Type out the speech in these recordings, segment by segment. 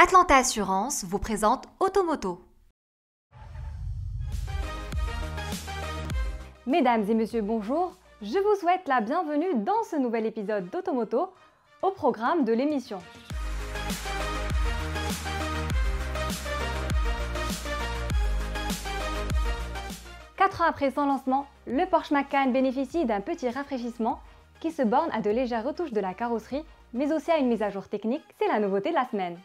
Atlanta Assurance vous présente Automoto. Mesdames et messieurs, bonjour. Je vous souhaite la bienvenue dans ce nouvel épisode d'Automoto au programme de l'émission. Quatre ans après son lancement, le Porsche Macan bénéficie d'un petit rafraîchissement qui se borne à de légères retouches de la carrosserie, mais aussi à une mise à jour technique. C'est la nouveauté de la semaine.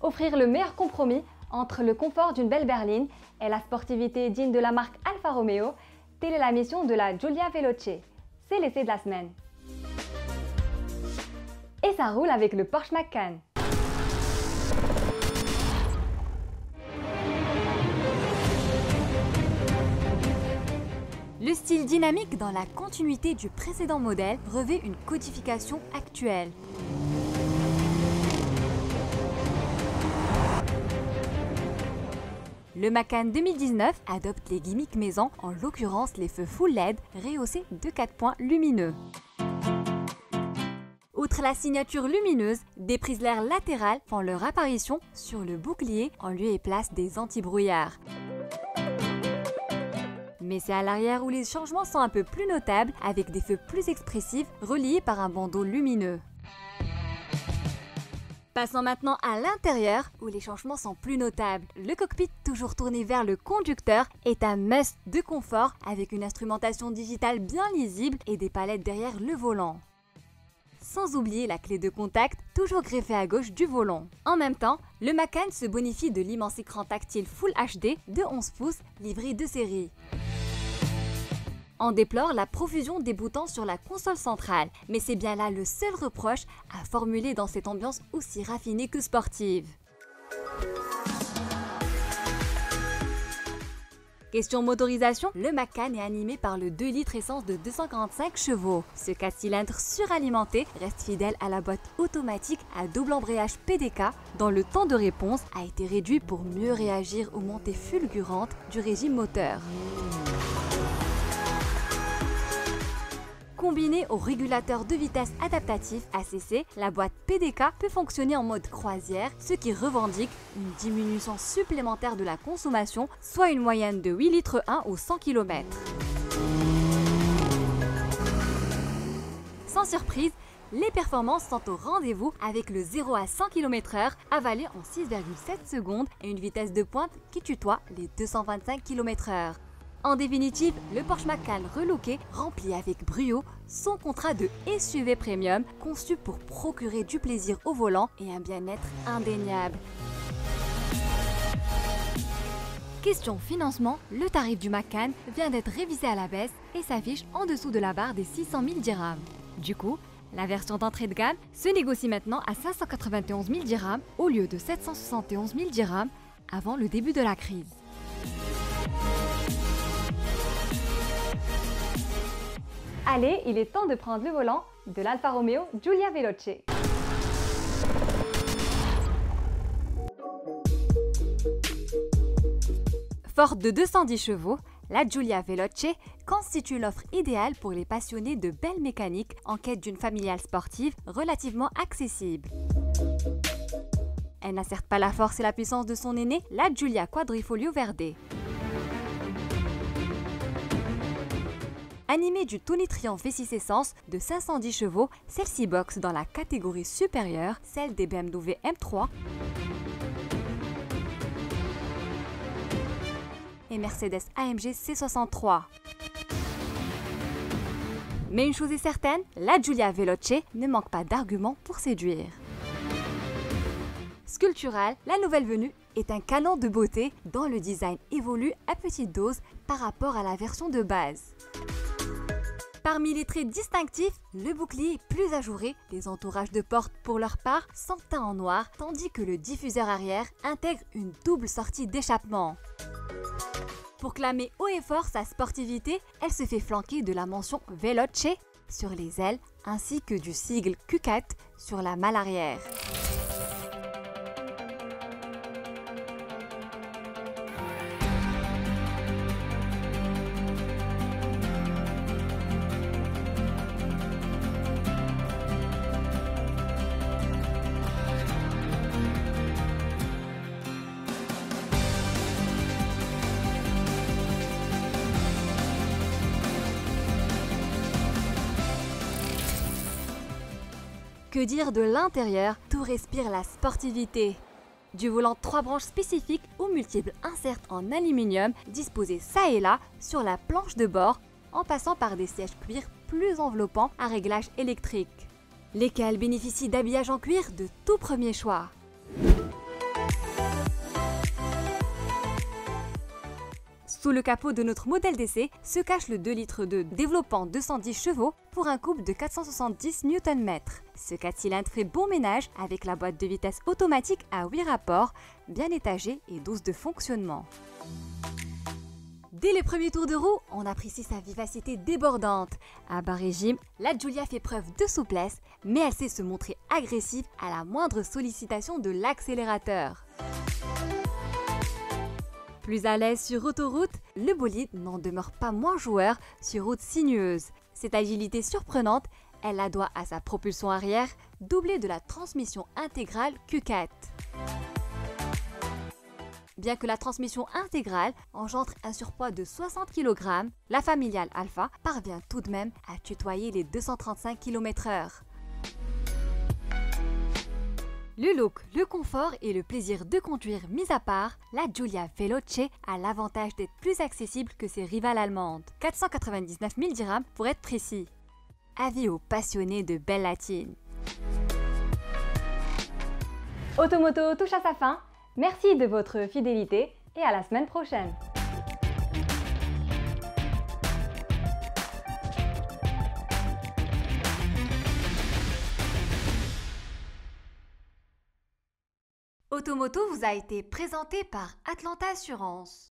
Offrir le meilleur compromis entre le confort d'une belle berline et la sportivité digne de la marque Alfa Romeo, telle est la mission de la Giulia Veloce. C'est l'essai de la semaine. Et ça roule avec le Porsche Macan. Le style dynamique dans la continuité du précédent modèle revêt une codification actuelle. Le Macan 2019 adopte les gimmicks maison, en l'occurrence les feux full LED rehaussés de 4 points lumineux. Outre la signature lumineuse, des prises l'air latérales font leur apparition sur le bouclier en lieu et place des anti-brouillards. Mais c'est à l'arrière où les changements sont un peu plus notables, avec des feux plus expressifs reliés par un bandeau lumineux. Passons maintenant à l'intérieur, où les changements sont plus notables. Le cockpit, toujours tourné vers le conducteur, est un must de confort, avec une instrumentation digitale bien lisible et des palettes derrière le volant. Sans oublier la clé de contact, toujours greffée à gauche du volant. En même temps, le Macan se bonifie de l'immense écran tactile Full HD de 11 pouces, livré de série. On déplore la profusion des boutons sur la console centrale, mais c'est bien là le seul reproche à formuler dans cette ambiance aussi raffinée que sportive. Question motorisation, le Macan est animé par le 2 litres essence de 245 chevaux. Ce 4 cylindres suralimenté reste fidèle à la boîte automatique à double embrayage PDK, dont le temps de réponse a été réduit pour mieux réagir aux montées fulgurantes du régime moteur. Combinée au régulateur de vitesse adaptatif ACC, la boîte PDK peut fonctionner en mode croisière, ce qui revendique une diminution supplémentaire de la consommation, soit une moyenne de 8 litres 1 aux 100 km. Sans surprise, les performances sont au rendez-vous avec le 0 à 100 km/h avalé en 6,7 secondes et une vitesse de pointe qui tutoie les 225 km/h. En définitive, le Porsche Macan relooké remplit avec brio son contrat de SUV premium conçu pour procurer du plaisir au volant et un bien-être indéniable. Question financement, le tarif du Macan vient d'être révisé à la baisse et s'affiche en dessous de la barre des 600 000 dirhams. Du coup, la version d'entrée de gamme se négocie maintenant à 591 000 dirhams au lieu de 771 000 dirhams avant le début de la crise. Allez, il est temps de prendre le volant de l'Alfa Romeo Giulia Veloce. Forte de 210 chevaux, la Giulia Veloce constitue l'offre idéale pour les passionnés de belle mécanique en quête d'une familiale sportive relativement accessible. Elle n'a certes pas la force et la puissance de son aînée, la Giulia Quadrifoglio Verde. Animée du Tony Triumph V6 Essence de 510 chevaux, celle-ci boxe dans la catégorie supérieure, celle des BMW M3 et Mercedes AMG C63. Mais une chose est certaine, la Giulia Veloce ne manque pas d'arguments pour séduire. Sculpturale, la nouvelle venue est un canon de beauté dont le design évolue à petite dose par rapport à la version de base. Parmi les traits distinctifs, le bouclier est plus ajouré, les entourages de porte pour leur part sont teints en noir, tandis que le diffuseur arrière intègre une double sortie d'échappement. Pour clamer haut et fort sa sportivité, elle se fait flanquer de la mention Veloce sur les ailes ainsi que du sigle Q4 sur la malle arrière. Que dire de l'intérieur? Tout respire la sportivité. Du volant 3 branches spécifiques ou multiples inserts en aluminium disposés ça et là sur la planche de bord, en passant par des sièges cuir plus enveloppants à réglage électrique, lesquels bénéficient d'habillage en cuir de tout premier choix. Sous le capot de notre modèle d'essai se cache le 2 litres de développant 210 chevaux pour un couple de 470 Nm. Ce 4 cylindres fait bon ménage avec la boîte de vitesse automatique à 8 rapports, bien étagée et douce de fonctionnement. Dès les premiers tours de roue, on apprécie sa vivacité débordante. À bas régime, la Giulia fait preuve de souplesse, mais elle sait se montrer agressive à la moindre sollicitation de l'accélérateur. Plus à l'aise sur autoroute, le bolide n'en demeure pas moins joueur sur route sinueuse. Cette agilité surprenante, elle la doit à sa propulsion arrière, doublée de la transmission intégrale Q4. Bien que la transmission intégrale engendre un surpoids de 60 kg, la familiale Alpha parvient tout de même à tutoyer les 235 km/h. Le look, le confort et le plaisir de conduire mis à part, la Giulia Veloce a l'avantage d'être plus accessible que ses rivales allemandes. 499 000 dirhams pour être précis. Avis aux passionnés de belles latines. Automoto touche à sa fin. Merci de votre fidélité et à la semaine prochaine. Automoto vous a été présenté par Atlanta Assurance.